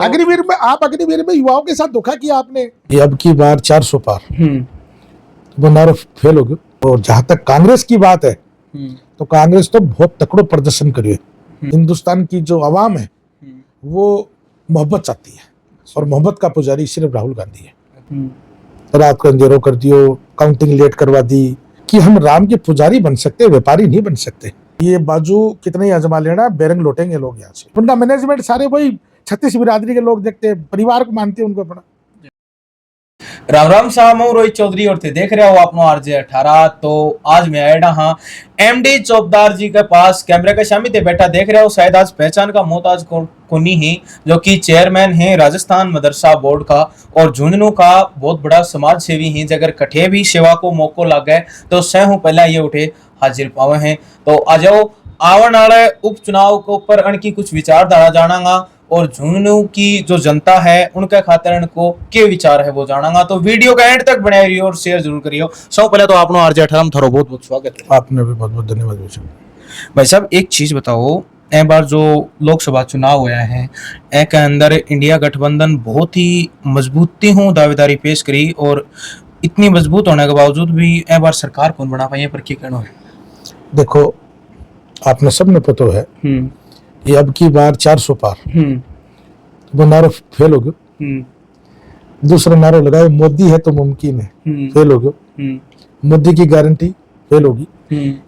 अग्निवीर में अग्निवीर में युवाओं के साथ धोखा किया आपने। ये अब की बार 400 पार वो नारा फेल हो गया। और जहां तक कांग्रेस की बात है तो कांग्रेस तो बहुत तकड़ो प्रदर्शन करिए। हिंदुस्तान की जो आवाम है वो मोहब्बत चाहती है और मोहब्बत का पुजारी सिर्फ राहुल गांधी है। रात को अंधेरों कर दियो, काउंटिंग लेट करवा दी कि हम राम के पुजारी बन सकते, व्यापारी नहीं बन सकते। ये बाजू कितने ही आजमा लेना, बेरंग लौटेंगे लोग यहाँ से। उनका मैनेजमेंट सारे वही 36 बिरादरी के लोग देखते हैं, परिवार को मानते हैं उनको अपना। राम राम साहब, मैं रोहित चौधरी और थे देख रहे हो आपनो आरजे 18। तो आज मैं आया हाँ एमडी चौबदार जी के पास कैमरे के सामने ते बैठा देख रहे हो। शायद आज पहचान का मोहताज कोनी ही जो कि चेयरमैन है राजस्थान मदरसा बोर्ड का और झुंझुनू का बहुत बड़ा समाज सेवी है। अगर कठे भी सेवा को मौको लग गए तो सहू पहला ये उठे हाजिर पावे हैं। तो आ जाओ आवन वाले उपचुनाव के ऊपर अनकी कुछ विचारधारा जानांगा और झुंझुनू की जो जनता है उनके खातिर इनको क्या विचार है वो जानांगा। तो वीडियो का एंड तक बनाए रहियो और शेयर जरूर करियो। सब पहले तो आपनो आरजे 18 में थारो बहुत बहुत स्वागत है। आपने भी बहुत बहुत धन्यवाद भाई साहब, एक चीज बताओ, ए बार जो लोकसभा चुनाव हुआ है ए के अंदर इंडिया गठबंधन बहुत ही मजबूती हूँ दावेदारी पेश करी और इतनी मजबूत होने के बावजूद भी ए बार सरकार कौन बना पाई पर क्या कहना है? देखो, आपने सबने पता है कि अब की बार 400 पार वो नारा फेल हो गया। दूसरा नारा लगाए मोदी है तो मुमकिन है, फेल हो गया। मोदी की गारंटी फेल होगी।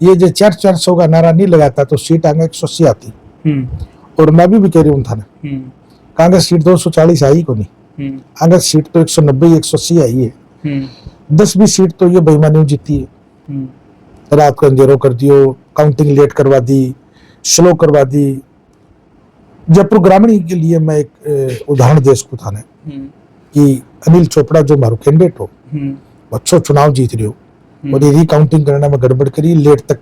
ये जो 400 का नारा नहीं लगाता तो सीट आगे 180 आती। और मैं भी कह रही हूँ था ना, कांग्रेस सीट 240 आई को नहीं, आगे सीट तो 190 180 आई है। 10-20 सीट तो ये बेईमानी जीती है। रात को अंधेरों कर दियो, काउंटिंग लेट करवा दी, स्लो करवा दी। जयपुर ग्रामीण के लिए मैं एक उदाहरण दे सकूं था कि अनिल चोपड़ा जो मारो कैंडिडेट हो अच्छो चुनाव जीत रहे हो और ये रिकाउंटिंग करने में गड़बड़ करी, लेट तक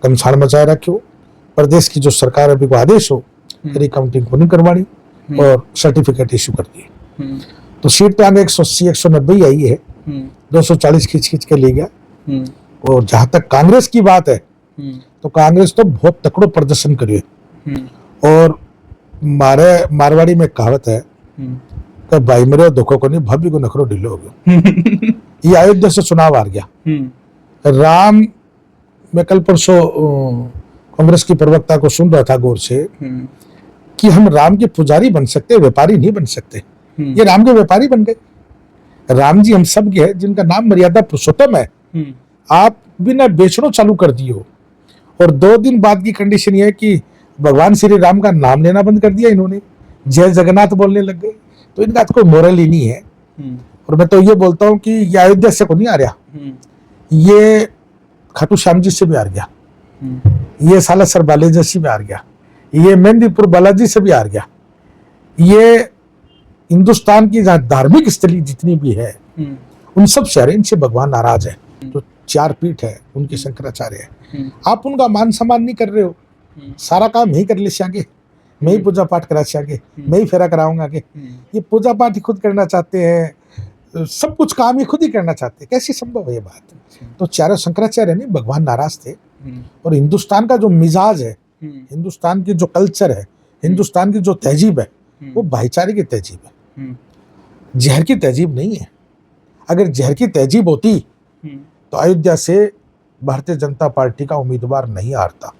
घमसाड़ मचाए रखो। प्रदेश की जो सरकार अभी को आदेश हो रिकाउंटिंग को नहीं करवानी और सर्टिफिकेट इश्यू कर दिए। तो सीट पे आगे 180 190 आई है, 240 खींच के ले गया। और जहां तक कांग्रेस की बात है तो कांग्रेस तो बहुत तकड़ो प्रदर्शन करिए। और मारवाड़ी में कहावत है कि भाई मेरे धोखो को नहीं भाभी को नखरो ढीलो हो गया। ये अयोध्या से चुनाव हार गया। राम, मैं कल परसों कांग्रेस की प्रवक्ता को सुन रहा था गौर से कि हम राम के पुजारी बन सकते, व्यापारी नहीं बन सकते। ये राम के व्यापारी बन गए। राम जी हम सब के हैं जिनका नाम मर्यादा पुरुषोत्तम है। आप बिना बेचनो चालू कर दियो और 2 दिन बाद की कंडीशन ये है कि भगवान श्री राम का नाम लेना बंद कर दिया इन्होंने, जय जगन्नाथ बोलने लग गए। तो इनका कोई मोरल ही नहीं है। और मैं तो ये बोलता हूँ कि ये अयोध्या से को नहीं आ रहा, ये खाटू श्याम जी से भी हार गया, ये सालासर बालाजी से भी हार गया, ये मेहंदीपुर बालाजी से भी हार गया। ये हिंदुस्तान की जहाँ धार्मिक स्थली जितनी भी है उन सब शहर इनसे भगवान नाराज है। जो 4 पीठ है उनके शंकराचार्य है, आप उनका मान सम्मान नहीं कर रहे हो। सारा काम यही कर ले आगे, मैं ही पूजा पाठ करा आगे, मैं ही फेरा कराऊंगा आगे। ये पूजा पाठ ही खुद करना चाहते हैं, सब कुछ काम ही खुद ही करना चाहते हैं। कैसी संभव है ये बात? तो चारों शंकराचार्य नहीं, भगवान नाराज थे। और हिंदुस्तान का जो मिजाज है, हिंदुस्तान की जो कल्चर है, हिंदुस्तान की जो तहजीब है वो भाईचारे की तहजीब है, जहर की तहजीब नहीं है। अगर जहर की तहजीब होती तो अयोध्या से भारतीय जनता पार्टी का उम्मीदवार नहीं हारता।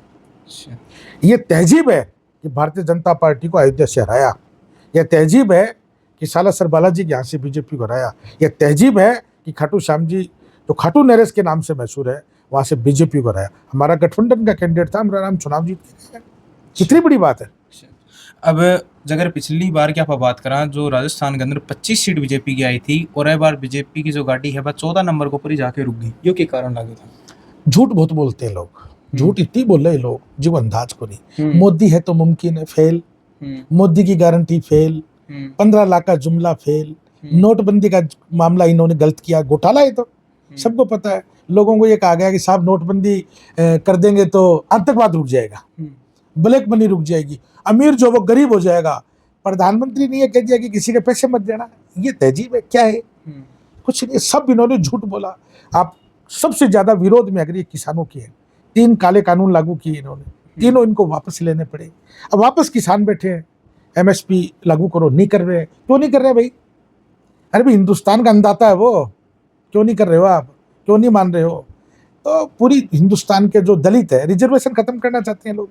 ये तहजीब है कि भारतीय जनता पार्टी को अयोध्या से हराया। यह तहजीब है कि सालासर बालाजी के यहाँ से बीजेपी को हराया। यह तहजीब है कि खाटू श्याम जी जो खाटू नरेश के नाम से मशहूर है वहाँ से बीजेपी को हराया। हमारा गठबंधन का कैंडिडेट था, हमारा नाम चुनाव जीत के, कितनी बड़ी बात है। अब अगर पिछली बार की आप बात करें जो राजस्थान के अंदर 25 सीट बीजेपी की आई थी और यह बार बीजेपी की जो गाड़ी है वह 14 नंबर को ऊपर ही जाके रुक गई, यो के कारण लगे था? झूठ बहुत बोलते हैं लोग, झूठ इतनी बोल रहे लोग जो अंदाज को नहीं। मोदी है तो मुमकिन है, फेल। मोदी की गारंटी फेल। 15 लाख का जुमला फेल। नोटबंदी का मामला इन्होंने गलत किया, घोटाला है तो सबको पता है। लोगों को ये कहा गया कि साहब नोटबंदी कर देंगे तो आतंकवाद रुक जाएगा, ब्लैक मनी रुक जाएगी, अमीर जो वो गरीब हो जाएगा। प्रधानमंत्री ने ये कह दिया कि किसी के पैसे मत देना। ये तहजीब है क्या है? कुछ नहीं, सब इन्होंने झूठ बोला। आप सबसे ज्यादा विरोध में अगर ये किसानों की है, 3 काले कानून लागू किए इन्होंने, तीनों इनको वापस लेने पड़े। अब वापस किसान बैठे हैं, MSP लागू करो, नहीं कर रहे। क्यों नहीं कर रहे भाई? अरे भाई हिंदुस्तान का अन्नदाता है वो, क्यों नहीं कर रहे हो आप? क्यों नहीं मान रहे हो? तो पूरी हिंदुस्तान के जो दलित है, रिजर्वेशन खत्म करना चाहते हैं लोग।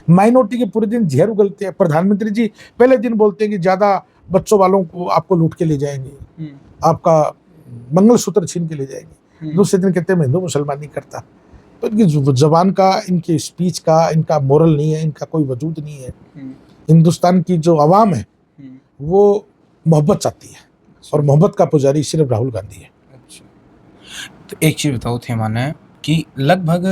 माइनॉरिटी के पूरे दिन जहर उगलते हैं। प्रधानमंत्री जी पहले दिन बोलते हैं कि ज्यादा बच्चों वालों को आपको लूट के ले जाएंगे, आपका मंगलसूत्र छीन के ले जाएंगे। दूसरे दिन कहते हैं मैं हिंदू मुसलमान नहीं करता। तो इनकी जबान का, इनकी स्पीच का, इनका मोरल नहीं है, इनका कोई वजूद नहीं है। हिंदुस्तान की जो आवाम है वो मोहब्बत चाहती है, और मोहब्बत का पुजारी सिर्फ राहुल गांधी है। तो एक चीज़ बताओ थे माने कि लगभग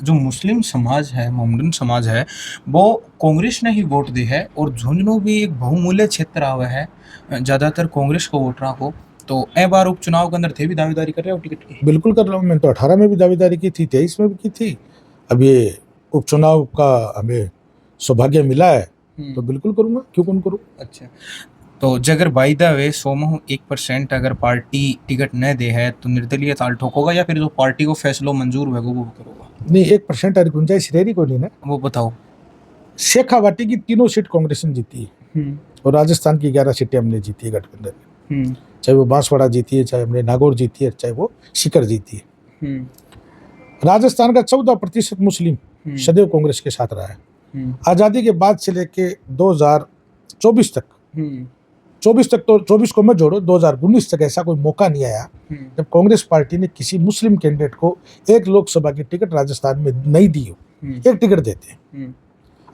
जो मुस्लिम समाज है, मोमडन समाज है, वो कांग्रेस ने ही वोट दी है, और झुंझुनू भी एक बहुमूल्य क्षेत्र आवा है, ज़्यादातर कांग्रेस को वोट रहा हो। तो ए बार उपचुनाव के अंदर थे भी दावेदारी कर रहे हो टिकट की? बिल्कुल कर रहा हूँ। मैंने तो 18 में भी दावेदारी की थी, 23 में भी की थी। अब ये उपचुनाव का हमें सौभाग्य मिला है तो बिल्कुल करूंगा, क्यों कौन करूँ। अच्छा, तो जगर बाई द वे 1% अगर पार्टी टिकट न दे है तो निर्दलीय ताल ठोकोगा, या फिर जो पार्टी को फैसलो मंजूर होगा वो करोगा? नहीं, 1% गुंजाइश रेरी को नहीं ना। वो बताओ। शेखावाटी की 3 सीट कांग्रेस ने जीती है, और राजस्थान की 11 सीटें हमने जीती है गठबंधन में। चाहे वो बांसवाड़ा जीती है, चाहे हमने नागौर जीती है, चाहे वो सीकर जीती है। राजस्थान का 14% मुस्लिम सदैव कांग्रेस के साथ रहा है। आजादी के बाद से लेके 2024 तक, 24 तक तो 24 को मत जोड़ो, 2019 तक ऐसा कोई मौका नहीं आया जब कांग्रेस पार्टी ने किसी मुस्लिम कैंडिडेट को एक लोकसभा की टिकट राजस्थान में नहीं दी हो। एक टिकट देते हैं,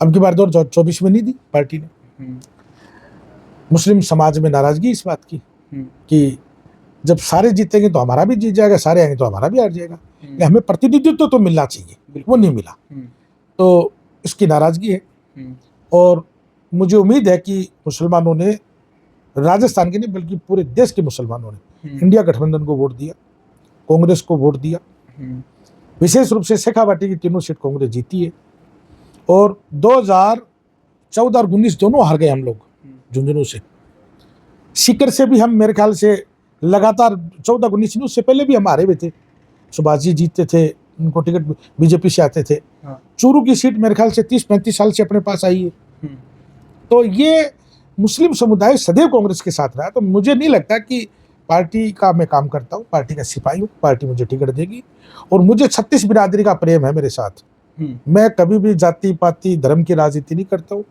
अब की बार 2024 में नहीं दी पार्टी ने। मुस्लिम समाज में नाराजगी इस बात की कि जब सारे जीतेंगे तो हमारा भी जीत जाएगा, सारे आएंगे तो हमारा भी हार जाएगा। हमें प्रतिनिधित्व तो मिलना चाहिए, वो नहीं मिला, तो इसकी नाराजगी है। और मुझे उम्मीद है कि मुसलमानों ने, राजस्थान के नहीं बल्कि पूरे देश के मुसलमानों ने इंडिया गठबंधन को वोट दिया, कांग्रेस को वोट दिया। विशेष रूप से शेखावाटी की 3 सीट कांग्रेस जीती है, और 2014 और 19 दोनों हार गए हम लोग झुंझुनू से। सीकर से भी हम मेरे ख्याल से लगातार 14-19, उससे पहले भी हम हारे हुए थे। सुभाष जी जीतते थे, उनको टिकट बीजेपी से आते थे। चूरू की सीट मेरे ख्याल से 30-35 साल से अपने पास आई है। तो ये मुस्लिम समुदाय सदैव कांग्रेस के साथ रहा, तो मुझे नहीं लगता कि पार्टी का मैं काम करता हूँ, पार्टी का सिपाही हूँ, पार्टी मुझे टिकट देगी। और मुझे 36 बिरादरी का प्रेम है मेरे साथ। मैं कभी भी जाति पाति धर्म की राजनीति नहीं करता हूँ,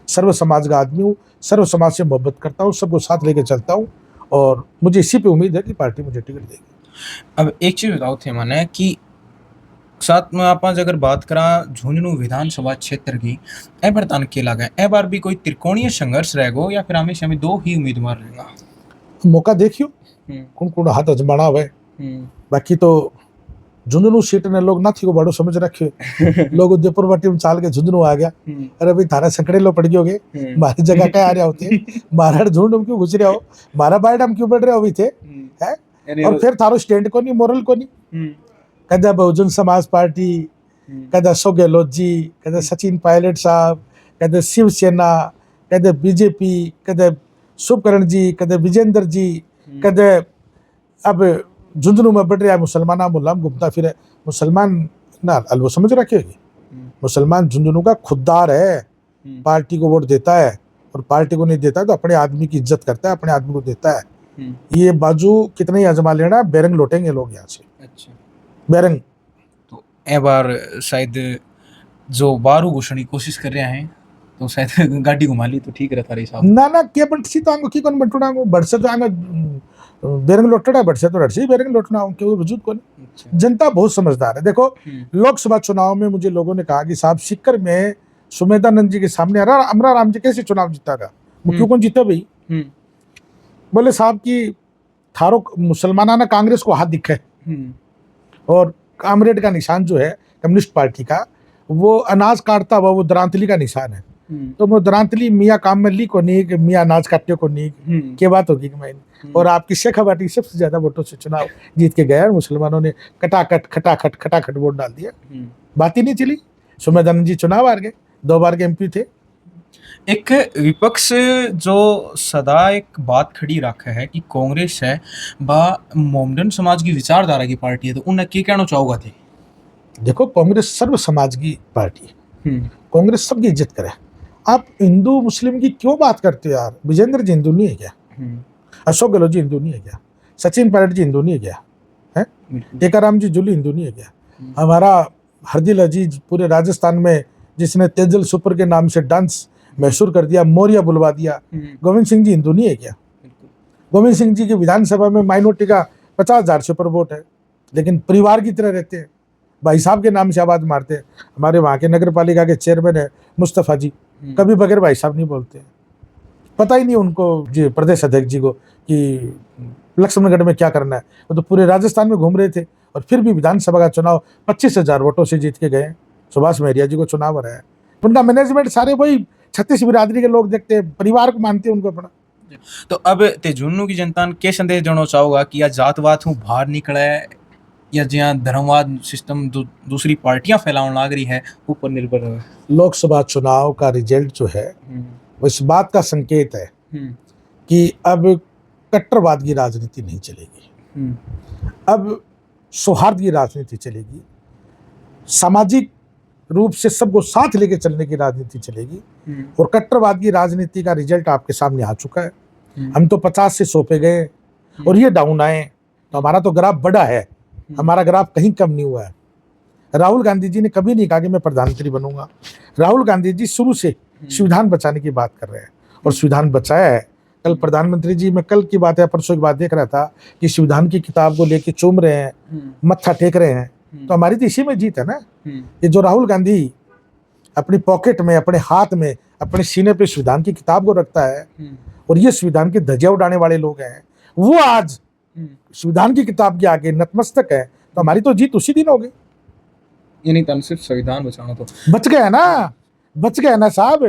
सर्व समाज का आदमी हूँ, सर्व समाज से मोहब्बत करता हूँ, सबको साथ लेकर चलता हूँ, और मुझे इसी पे उम्मीद है कि पार्टी मुझे टिकट देगी। अब एक चीज बताओ थे माने कि साथ में आप अगर बात करा झुंझुनू विधानसभा क्षेत्र की, ए बार तान के लगा ए बार भी कोई त्रिकोणीय संघर्ष रहेगा, या फिर हमेशा में 2 ही उम्मीदवार रहेगा? मौका देखियो कौन कौन हाथ अजमाना हुआ है। बाकी तो झुंझुनू सीट ने लोग नाथी को बड़ो समझ रखे। लोग उदयपुर पार्टी में चाल के झुंझुनू आ गया। अरे भाई थारा संकड़े लो पड़ गए, मारी जगह क्या आ रहे होते, मारा झुंड क्यों घुस रहे हो, मारा बाइड हम क्यों बढ़ रहे हो अभी थे है? और फिर थारो स्टैंड को नहीं, मोरल को नहीं। कदा बहुजन समाज पार्टी, कदा अशोक गहलोत जी, कदा सचिन पायलट साहब, कदा शिवसेना, कदा बीजेपी, कदा शुभकरण जी, कदा विजेंद्र जी, कदा अब झुंझुनू में बढ़ रहा है मुसलमान मुलाम घूमता फिर मुसलमान ना अलवो समझ रखेगी। मुसलमान झुंझुनू का खुददार है, पार्टी को वोट देता है, और पार्टी को नहीं देता है तो अपने आदमी की इज्जत करता है, अपने आदमी को देता है। ये बाजू कितने ही आजमा लेना, बेरंग लौटेंगे लोग यहाँ से। अच्छा, बेरंग तो ए बार शायद जो बारू घुसने की कोशिश कर रहे हैं तो शायद गाड़ी घुमा ली तो ठीक रहता रही साहब। ना के बंटसी तो आंगो की कौन बंटुड़ांगो बड़से तो आंगो बेरंग लोटड़ा बड़से तो रड़सी बेरंग लोटना हो क्यों वजूद को नहीं। जनता बहुत समझदार है। देखो लोकसभा चुनाव में मुझे लोगों ने कहा कि साहब सीकर में सुमेधानंद जी के सामने अमरा राम जी कैसे चुनाव जीतागा, क्यों कौन जीता भाई? बोले साहब की थारो मुसलमाना कांग्रेस को हाथ दिखे, और कामरेड का निशान जो है कम्युनिस्ट पार्टी का, वो अनाज काटता हुआ वो दरांतली का निशान है। तो वो दरांतली मियाँ काम में ली को नहीं कि मियाँ अनाज काटने को नहीं, क्या बात होगी कि मैंने। और आपकी शेखावाटी सबसे ज्यादा वोटों से चुनाव जीत के गया, और मुसलमानों ने खटाखट वोट डाल दिया, बात ही नहीं चली। सुमेधानंद जी चुनाव हार गए, 2 बार के एमपी थे। एक विपक्ष जो सदा एक बात खड़ी रखा है कि कांग्रेस है बा मोमडन समाज की विचारधारा की पार्टी है, तो उन्हें क्या कहना चाहोगा थे? देखो कांग्रेस सर्व समाज की पार्टी है, कांग्रेस सबकी इज्जत करे। आप हिंदू मुस्लिम की क्यों बात करते हो यार? विजेंद्र जी हिंदू नहीं है क्या? अशोक गहलोत जी हिंदू नहीं है क्या? सचिन पायलट जी हिंदू नहीं है क्या? है टीकाराम जी जूली हिंदू नहीं है क्या? हमारा हरदिल अजीज पूरे राजस्थान में जिसने तेजल सुपर के नाम से डांस मशहूर कर दिया, मौर्य बुलवा दिया, गोविंद सिंह जी हिंदू नहीं है क्या? गोविंद सिंह जी की विधानसभा में माइनॉरिटी का 50,000 से ऊपर वोट है, लेकिन परिवार की तरह रहते हैं, भाई साहब के नाम से आवाज मारते हैं। हमारे वहाँ के नगर पालिका के चेयरमैन है मुस्तफा जी, कभी बगैर भाई साहब नहीं बोलते। पता ही नहीं उनको जी प्रदेश अध्यक्ष जी को कि लक्ष्मणगढ़ में क्या करना है। वो तो पूरे राजस्थान में घूम रहे थे और फिर भी विधानसभा का चुनाव 25,000 वोटों से जीत के गए। सुभाष महरिया जी को चुनाव रहा है। उनका मैनेजमेंट सारे वही 36 बिरादरी के लोग देखते हैं, परिवार को मानते हैं उनको अपना। तो अब ते झुन्नू की जनता ने क्या संदेश देना चाहोगा कि या जातवाद हूँ बाहर निकला है या जहाँ धर्मवाद सिस्टम दूसरी पार्टियां फैलाने लग रही है ऊपर निर्भर है? लोकसभा चुनाव का रिजल्ट जो है वो इस बात का संकेत है कि अब कट्टरवाद की राजनीति नहीं चलेगी, अब सौहार्द की राजनीति चलेगी, सामाजिक रूप से सबको साथ लेके चलने की राजनीति चलेगी। और कट्टरवाद की राजनीति का रिजल्ट आपके सामने आ चुका है। हम तो 50 से 100 पे गए और ये डाउन आए, तो हमारा तो ग्राफ बढ़ा है, हमारा ग्राफ कहीं कम नहीं हुआ है। राहुल गांधी जी ने कभी नहीं कहा कि मैं प्रधानमंत्री बनूंगा। राहुल गांधी जी शुरू से संविधान बचाने की बात कर रहे हैं और संविधान बचाया है। कल प्रधानमंत्री जी, मैं कल की बात है परसों की बात देख रहा था कि संविधान की किताब को लेके चूम रहे हैं, मत्था टेक रहे हैं, तो हमारी तो इसी में जीत है ना। ये जो राहुल गांधी अपनी पॉकेट में, अपने हाथ में, अपने सीने पे संविधान की किताब को रखता है और ये संविधान की धज्जियां उड़ाने वाले लोग हैं, वो आज संविधान की किताब के आगे नतमस्तक है, तो हमारी तो जीत उसी दिन होगी। यानी तो सिर्फ संविधान बचाना तो बच गया ना, बच गया ना साहब।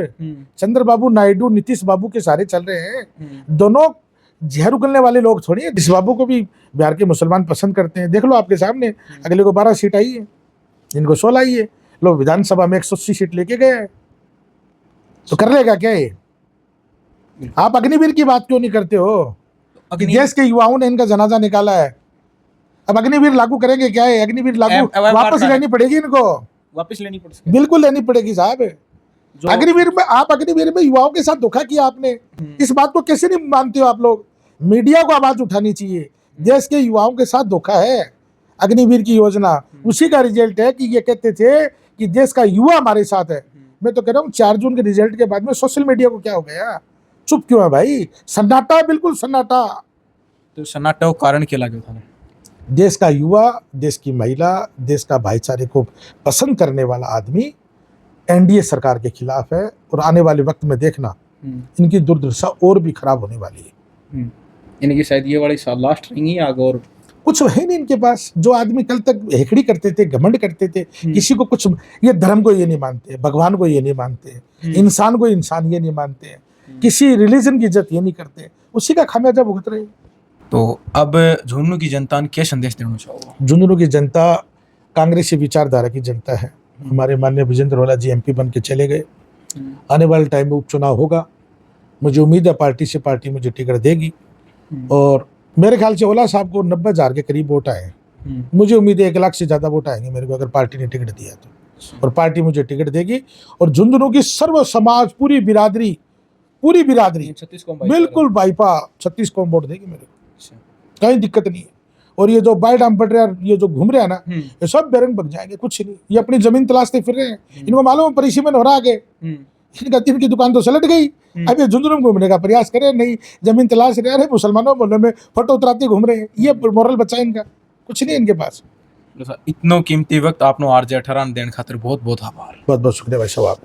चंद्रबाबू नायडू, नीतीश बाबू के सारे चल रहे हैं, दोनों जहर उगलने वाले लोग थोड़ी है। नीतीश बाबू को भी बिहार के मुसलमान पसंद करते हैं, देख लो आपके सामने। अगले को 12 सीट आई है, इनको 16 आई है। लोग विधानसभा में 180 सीट लेके गए, तो कर लेगा क्या ये? आप अग्निवीर की बात क्यों नहीं करते हो? देश के युवाओं ने इनका जनाजा निकाला है, अब अग्निवीर लागू करेंगे क्या है? अग्निवीर लागू वापस लेनी पड़ेगी इनको, वापस लेनी पड़ेगी, बिल्कुल लेनी पड़ेगी साहब। अग्निवीर में, आप अग्निवीर में युवाओं के साथ धोखा किया आपने, इस बात को कैसे नहीं मानते हो आप लोग? मीडिया को आवाज उठानी चाहिए। देश के युवाओं के साथ धोखा है अग्निवीर की योजना, उसी का रिजल्ट है कि ये कहते थे कि देश का युवा हमारे साथ है। मैं तो कह रहा हूँ 4 जून के रिजल्ट के बाद में सोशल मीडिया को क्या हो गया? चुप क्यों है भाई? सन्नाटा, बिल्कुल सन्नाटा। तो सन्नाटा का कारण क्या लगे था? देश का युवा, देश की महिला, देश का भाईचारे को पसंद करने वाला आदमी एनडीए सरकार के खिलाफ है और आने वाले वक्त में देखना इनकी दुर्दशा और भी खराब होने वाली है। इनकी शायद ये वाली लास्ट रहेंगी आगे, और कुछ है नहीं इनके पास। जो आदमी कल तक हेकड़ी करते थे, घमंड करते थे, किसी को कुछ, ये धर्म को ये नहीं मानते, भगवान को ये नहीं मानते, इंसान को इंसान ये नहीं मानते, किसी रिलीजन की इज्जत ये नहीं करते, उसी का खामियाजा भुगत रहे। तो अब झुन्नू की जनता ने क्या संदेश देना चाहोगे? झुन्नू की जनता कांग्रेसी विचारधारा की जनता है। हमारे माननीय विजेंद्र वाला जी एमपी बन के चले गए, आने वाले टाइम में उपचुनाव होगा, मुझे उम्मीद है पार्टी से पार्टी मुझे टिकट देगी और मेरे ख्याल से ओला साहब को 90,000 के करीब वोट आए। मुझे उम्मीद है 1 लाख से ज़्यादा वोट आएंगे मेरे को, अगर पार्टी ने टिकट दिया तो, और पार्टी मुझे टिकट देगी और झुंझुनू की सर्व समाज, पूरी बिरादरी बिल्कुल बाईपा 36 को वोट देगी मेरे को, कहीं दिक्कत नहीं है। और ये जो बाइडाम पट रहा है, ये जो घूम रहे हैं ना, ये सब बेरंग बग जाएंगे, कुछ नहीं। ये अपनी जमीन तलाशते फिर रहे हैं, इनको मालूम परिसी में हो रहा आगे, इनकी दुकान तो सलट गई, अब ये झुंझुनू घूमने का प्रयास करे, नहीं जमीन तलाश रहे, अरे मुसलमानों मोहल्ले में फोटो उतराते घूम रहे हैं, ये मोरल बचा इनका, कुछ नहीं इनके पास। इतना कीमती वक्त आपने RJ 18 देने खातिर बहुत बहुत आभार। बहुत बहुत शुक्रिया भाई साहब।